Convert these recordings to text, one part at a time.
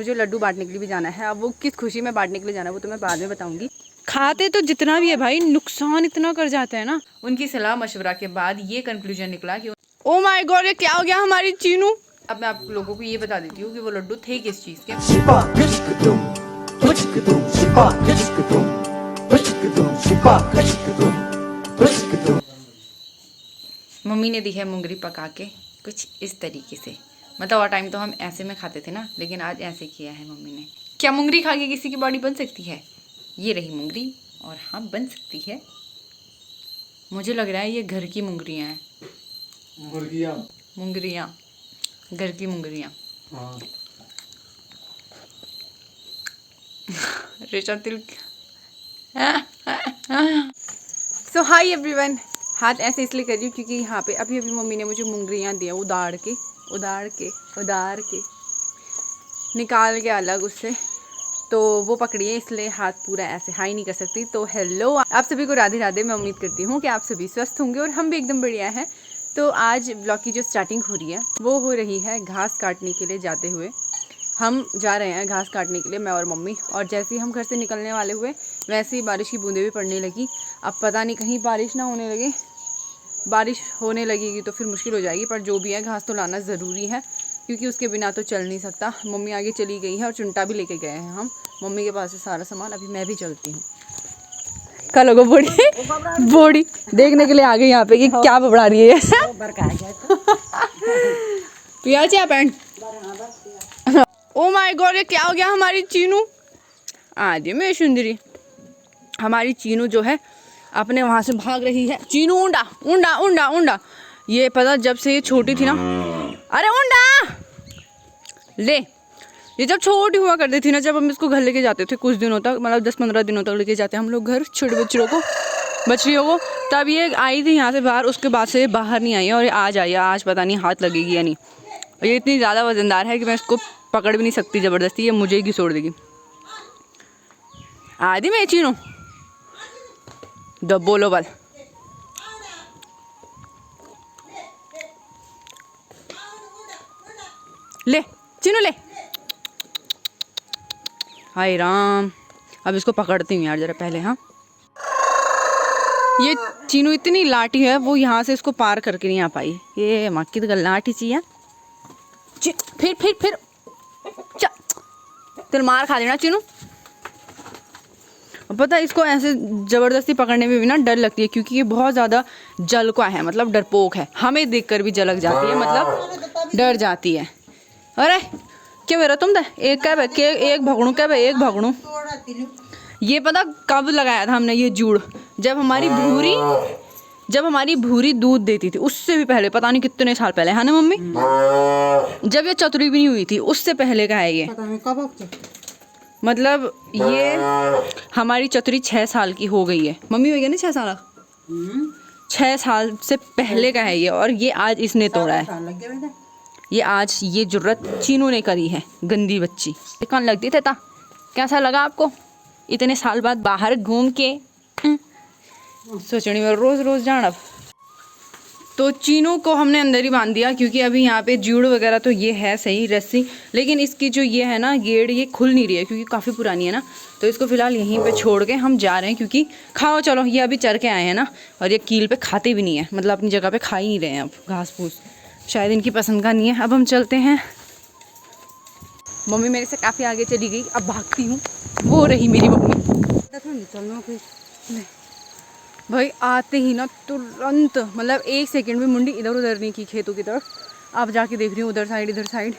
मुझे लड्डू बांटने के लिए भी जाना है। अब वो किस खुशी में बांटने के लिए जाना है वो तो मैं बाद में बताऊंगी। खाते तो जितना भी है भाई, नुकसान इतना कर जाते हैं ना। उनकी सलाह मशवरा के बाद ये कंक्लूजन निकला कि ओ माय गॉड, ये क्या हो गया हमारी चीनू। अब मैं आप लोगों को ये बता देती हूँ कि वो लड्डू थे किस चीज़ के। मम्मी ने दी है मुंगरी पका के कुछ इस तरीके से। मतलब और टाइम तो हम ऐसे में खाते थे ना, लेकिन आज ऐसे किया है मम्मी ने। क्या मुंगरी खा के किसी की बॉडी बन सकती है? ये रही मुंगरी, और हाँ बन सकती है। मुझे लग रहा है ये घर की मुंगरियाँ हैं। मुंगरियाँ, घर की मुंगरियाँ। हाँ। रेशा तिल। सो हाय एवरीवन, हाथ ऐसे इसलिए कर रही हूँ क्योंकि यहाँ पे अभी अभी मम्मी ने मुझे मुंगरियाँ दिया उदाड़ के निकाल के अलग उससे, तो वो पकड़ी है इसलिए हाथ पूरा ऐसे हाई नहीं कर सकती। तो हेलो आप सभी को राधे राधे। मैं उम्मीद करती हूँ कि आप सभी स्वस्थ होंगे और हम भी एकदम बढ़िया हैं। तो आज ब्लॉग की जो स्टार्टिंग हो रही है वो हो रही है घास काटने के लिए जाते हुए। हम जा रहे हैं घास काटने के लिए, मैं और मम्मी। और जैसे ही हम घर से निकलने वाले हुए वैसे ही बारिश की बूंदें भी पड़ने लगी। अब पता नहीं कहीं बारिश ना होने लगे। बारिश होने लगेगी तो फिर मुश्किल हो जाएगी, पर जो भी है घास तो लाना ज़रूरी है क्योंकि उसके बिना तो चल नहीं सकता। मम्मी आगे चली गई है और चुनटा भी लेके गए हैं हम। मम्मी के पास है सारा सामान। अभी मैं भी चलती हूँ। कल होगा बूढ़ी देखने के लिए आ गई यहाँ पे कि क्या बबड़ा रही है। पिया चाय पैंट। ओ माय गॉड, ये क्या हो गया हमारी चीनू। आज मैं सुंदरी, हमारी चीनू जो है अपने वहाँ से भाग रही है। चीनू ऊंडा ऊंडा ऊंडा ऊंडा। ये पता जब से ये छोटी थी ना, अरे ऊंडा ले। ये जब छोटी हुआ करती थी ना, जब हम इसको घर लेके जाते थे कुछ दिनों तक, मतलब 10-15 दिनों तक लेके जाते हैं हम लोग घर छोटे बच्चों को, बच्चियों को, तब ये आई थी यहाँ से बाहर। उसके बाद से ये बाहर नहीं आई है और ये आज आई है। आज पता नहीं हाथ लगेगी या नहीं। ये इतनी ज़्यादा वजनदार है कि मैं इसको पकड़ भी नहीं सकती ज़बरदस्ती, ये मुझे ही घिसोड़ देगी। आदि मैं चीनू द बोलो बल। ले चीनू ले। हाय राम, अब इसको पकड़ती हूँ यार जरा पहले। हाँ, ये चीनू इतनी लाठी है, वो यहाँ से इसको पार करके नहीं आ पाई। ये मक्की तो लाठी चाहिए। फिर तेल मार खा लेना चीनू। पता है इसको ऐसे ज़बरदस्ती पकड़ने में भी ना डर लगती है क्योंकि ये बहुत ज़्यादा जलका है, मतलब डरपोक है। हमें देखकर भी जलक जाती है, मतलब डर जाती है। अरे क्या बेरा तुम दे एक क्या के एक भगणू क्या एक भगणू। ये पता कब लगाया था हमने ये जूड़, जब हमारी भूरी दूध देती थी, उससे भी पहले, पता नहीं कितने साल पहले, है ना मम्मी? जब ये चतुरी भी नहीं हुई थी उससे पहले का है ये। मतलब ये हमारी चतुरी 6 साल की हो गई है। मम्मी हो गया ना 6 साल। 6 साल से पहले का है ये, और ये आज इसने तोड़ा है। ये आज ये जुर्रत चीनू ने करी है, गंदी बच्ची। कौन लगती थे ता? कैसा लगा आपको इतने साल बाद बाहर घूम के? सोचनी में रोज़ रोज़ जाना। तो चीनू को हमने अंदर ही बांध दिया क्योंकि अभी यहाँ पे जूड़ वगैरह तो ये है सही रस्सी, लेकिन इसकी जो ये है ना गेड़, ये खुल नहीं रही है क्योंकि काफ़ी पुरानी है ना। तो इसको फ़िलहाल यहीं पे छोड़ के हम जा रहे हैं क्योंकि खाओ चलो, ये अभी चर के आए हैं ना, और ये कील पे खाते भी नहीं है, मतलब अपनी जगह पे खा ही नहीं रहे हैं अब घास फूस, शायद इनकी पसंद का नहीं है। अब हम चलते हैं। मम्मी मेरे से काफ़ी आगे चली गई, अब भागती हूँ। वो रही मेरी मम्मी। भाई आते ही ना तुरंत, मतलब 1 सेकंड भी मुंडी इधर उधर नहीं की खेतों की तरफ। अब जाके देख रही हूँ उधर साइड इधर साइड,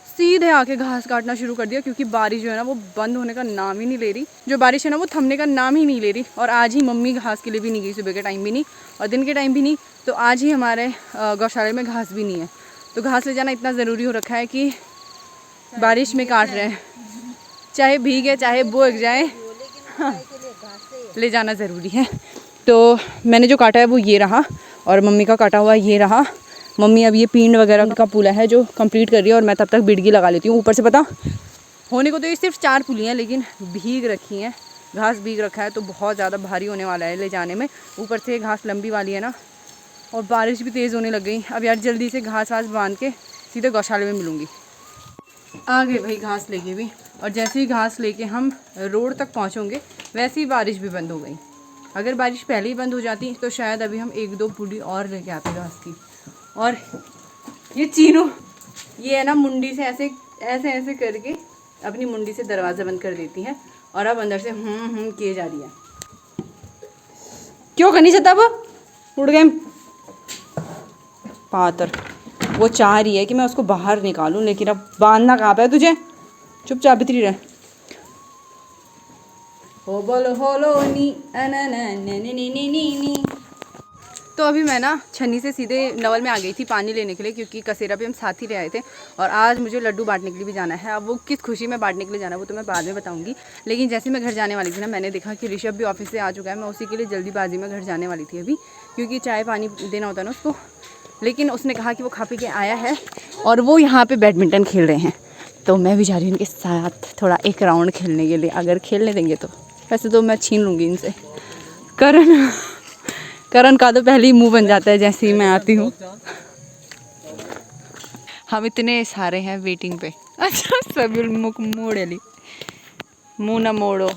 सीधे आके घास काटना शुरू कर दिया क्योंकि बारिश जो है ना वो बंद होने का नाम ही नहीं ले रही। जो बारिश है ना वो थमने का नाम ही नहीं ले रही। और आज ही मम्मी घास के लिए भी नहीं गई, सुबह के टाइम भी नहीं और दिन के टाइम भी नहीं। तो आज ही हमारे गौशाले में घास भी नहीं है। तो घास ले जाना इतना ज़रूरी हो रखा है कि बारिश में काट रहे हैं, चाहे भीगे चाहे बोग जाए, हाँ, ले जाना ज़रूरी है। तो मैंने जो काटा है वो ये रहा, और मम्मी का काटा हुआ ये रहा। मम्मी अब ये पींड वगैरह का पुला है जो कंप्लीट कर रही है, और मैं तब तक बिड़गी लगा लेती हूँ। ऊपर से पता होने को तो ये सिर्फ 4 पुलियाँ लेकिन भीग रखी हैं, घास भीग रखा है, तो बहुत ज़्यादा भारी होने वाला है ले जाने में। ऊपर से घास लंबी वाली है ना, और बारिश भी तेज़ होने लग गई। अब यार जल्दी से घास वास बांध के सीधे गौशाले में मिलूँगी। आ गए भाई घास लेके भी, और जैसे ही घास लेके हम रोड तक पहुंचोगे वैसे ही बारिश भी बंद हो गई। अगर बारिश पहले ही बंद हो जाती तो शायद अभी हम 1-2 पूड़ी और लेके आते घास की। और ये चीनू ये है ना, मुंडी से ऐसे ऐसे ऐसे करके अपनी मुंडी से दरवाज़ा बंद कर देती है, और अब अंदर से किए जा रही है। क्यों करनी चाहता वो उड़ गए पातर। वो चाह रही है कि मैं उसको बाहर निकालूं, लेकिन अब बांधना कहाँ पे है तुझे, चुपचाप भीतरी रह। हो बोलो होलो नी नी। तो अभी मैं ना छन्नी से सीधे नवल में आ गई थी पानी लेने के लिए, क्योंकि कसेरा भी हम साथ ही ले आए थे, और आज मुझे लड्डू बांटने के लिए भी जाना है। अब वो किस खुशी में बांटने के लिए जाना है वो तो मैं बाद में बताऊंगी। लेकिन जैसे मैं घर जाने वाली थी ना, मैंने देखा कि ऋषभ भी ऑफिस से आ चुका है। मैं उसी के लिए जल्दीबाजी में घर जाने वाली थी अभी, क्योंकि चाय पानी देना होता है ना उसको। लेकिन उसने कहा कि वो खा पी के आया है और वो यहाँ पर बैडमिंटन खेल रहे हैं, तो मैं भी जा रही हूँ उनके साथ थोड़ा एक राउंड खेलने के लिए, अगर खेलने देंगे तो। वैसे तो मैं छीन लूँगी इनसे। करण का तो पहले ही मुंह बन जाता है जैसे ही मैं आती हूँ। हम इतने सारे हैं वेटिंग पे। अच्छा सभी मुख मोड़े ली, मुँह न मोड़ो।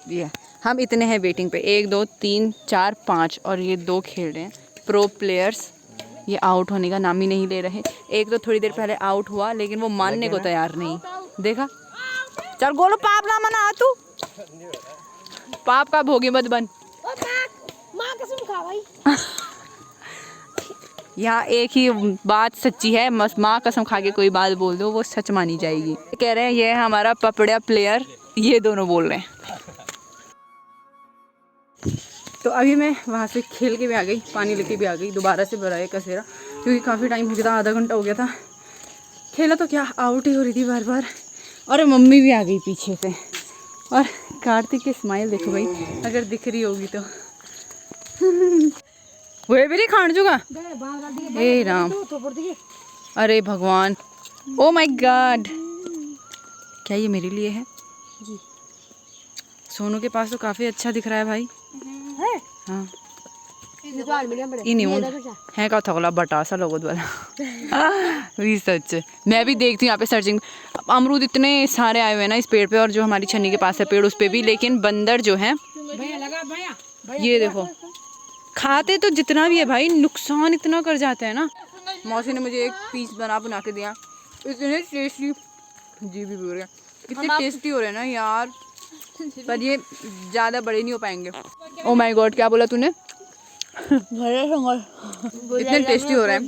ये हम इतने हैं वेटिंग पे, 1 2 3 4 5, और ये 2 खेल रहे हैं प्रो प्लेयर्स। ये आउट होने का नाम ही नहीं ले रहे। एक तो थोड़ी देर पहले आउट हुआ, लेकिन वो मानने को तैयार नहीं। देखा, चल गोलो पाप ना मना तू, पाप का भोगी मत बन। माँ कसम खा भाई। यहाँ एक ही बात सच्ची है, माँ कसम खा के कोई बात बोल दो वो सच मानी जाएगी। कह रहे हैं ये है हमारा पपड़िया प्लेयर, ये दोनों बोल रहे हैं। तो अभी मैं वहाँ से खेल के भी आ गई, पानी लेके भी आ गई, दोबारा से भरा है कसेरा, क्योंकि काफ़ी टाइम हो गया था, आधा घंटा हो गया था। खेला तो क्या, आउट ही हो रही थी बार बार। और मम्मी भी आ गई पीछे से, और कार्तिक की स्माइल देखो भाई, अगर दिख रही होगी तो। वो भी खान जुगा, हे राम, अरे भगवान, ओ माय गॉड, क्या ये मेरे लिए है जी? सोनू के पास तो काफ़ी अच्छा दिख रहा है भाई। हाँ है का थोड़ा बटासा लोगों वाला। सच मैं भी देखती हूँ यहाँ पे सर्चिंग। अमरूद इतने सारे आए हुए हैं ना इस पेड़ पे, और जो हमारी छन्नी के पास है पेड़ उस पे भी, लेकिन बंदर जो है ये देखो खाते तो जितना भी है भाई, नुकसान इतना कर जाते हैं ना। मौसी ने मुझे एक पीस बना के दिया, इतने टेस्टी, जी भी बोल रहे हैं इतने टेस्टी हो रहे हैं ना यार, पर ये ज़्यादा बड़े नहीं हो पाएंगे। ओ माय गॉड, क्या बोला तूने? इतने टेस्टी हो रहे हैं,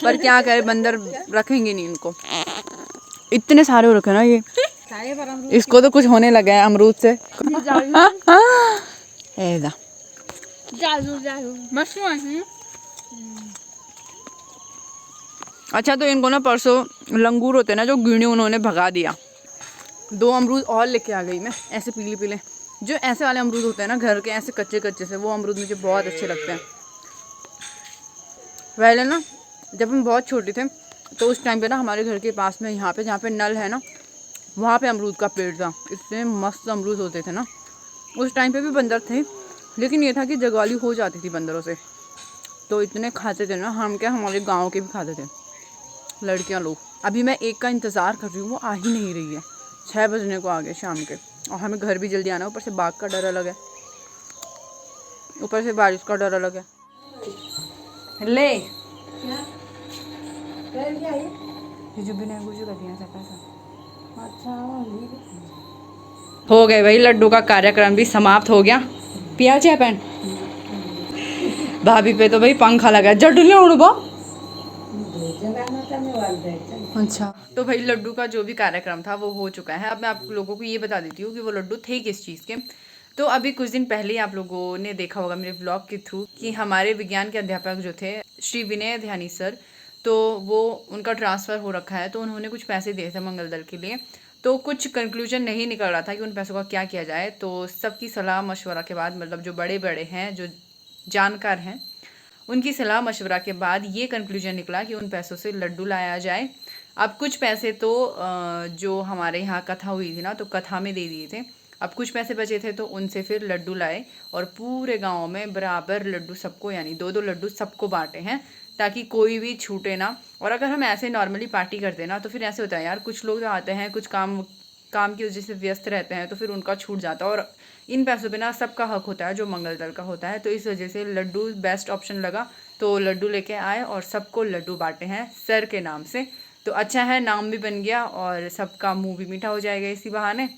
पर क्या करे, बंदर रखेंगे नहीं इनको, इतने सारे हो रखे ना ये। इसको तो कुछ होने लगा है अमरूद से। ऐसा अच्छा, तो इनको ना परसों लंगूर होते ना जो गिने, उन्होंने भगा दिया। 2 अमरूद और लेके आ गई मैं, ऐसे पीले पीले, जो ऐसे वाले अमरूद होते हैं ना घर के, ऐसे कच्चे कच्चे से, वो अमरूद मुझे बहुत अच्छे लगते हैं। पहले ना जब हम बहुत छोटे थे तो उस टाइम पे ना हमारे घर के पास में यहाँ पे जहाँ पे नल है ना, वहाँ पे अमरूद का पेड़ था, इतने मस्त अमरूद होते थे ना। उस टाइम पे भी बंदर थे, लेकिन ये था कि जगवाली हो जाती थी बंदरों से, तो इतने खाते थे ना हम, क्या हमारे गाँव के भी खाते थे लड़कियाँ लोग। अभी मैं एक का इंतज़ार कर रही हूँ, वो आ ही नहीं रही है। 6 बजने को आ गए शाम के, और हमें घर भी जल्दी आना, ऊपर से बाघ का डर अलग है, ऊपर से बारिश का डर अलग है। ले हो गए भाई, लड्डू का कार्यक्रम भी समाप्त हो गया। पिया चाय पैन भाभी पे तो भाई पंखा लगा, जडले उड़बो। अच्छा, तो भाई लड्डू का जो भी कार्यक्रम था वो हो चुका है। अब मैं आप लोगों को ये बता देती हूँ कि वो लड्डू थे किस चीज़ के। तो अभी कुछ दिन पहले ही आप लोगों ने देखा होगा मेरे ब्लॉग के थ्रू कि हमारे विज्ञान के अध्यापक जो थे श्री विनय ध्यानी सर, तो वो उनका ट्रांसफ़र हो रखा है, तो उन्होंने कुछ पैसे दिए थे मंगल दल के लिए। तो कुछ कंक्लूजन नहीं निकल रहा था कि उन पैसों का क्या किया जाए। तो सबकी सलाह मशवरा के बाद, मतलब जो बड़े बड़े हैं, जो जानकार हैं, उनकी सलाह मशवरा के बाद ये कंक्लूजन निकला कि उन पैसों से लड्डू लाया जाए। अब कुछ पैसे तो जो हमारे यहाँ कथा हुई थी ना, तो कथा में दे दिए थे। अब कुछ पैसे बचे थे तो उनसे फिर लड्डू लाए, और पूरे गांव में बराबर लड्डू सबको, यानी 2-2 लड्डू सबको बांटे हैं, ताकि कोई भी छूटे ना। और अगर हम ऐसे नॉर्मली पार्टी करते ना तो फिर ऐसे होता है यार, कुछ लोग जो आते हैं कुछ काम काम की वजह से व्यस्त रहते हैं तो फिर उनका छूट जाता है, और इन पैसों पे ना सबका हक होता है जो मंगल दल का होता है। तो इस वजह से लड्डू बेस्ट ऑप्शन लगा, तो लड्डू लेके आए और सबको लड्डू बांटे हैं सर के नाम से। तो अच्छा है, नाम भी बन गया और सबका मुंह भी मीठा हो जाएगा इसी बहाने।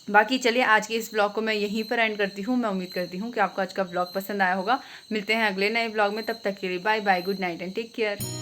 बाकी चलिए आज के इस ब्लॉग को मैं यहीं पर एंड करती हूँ। मैं उम्मीद करती हूँ कि आपको आज का ब्लॉग पसंद आया होगा। मिलते हैं अगले नए ब्लॉग में, तब तक के लिए bye bye, good night and take care.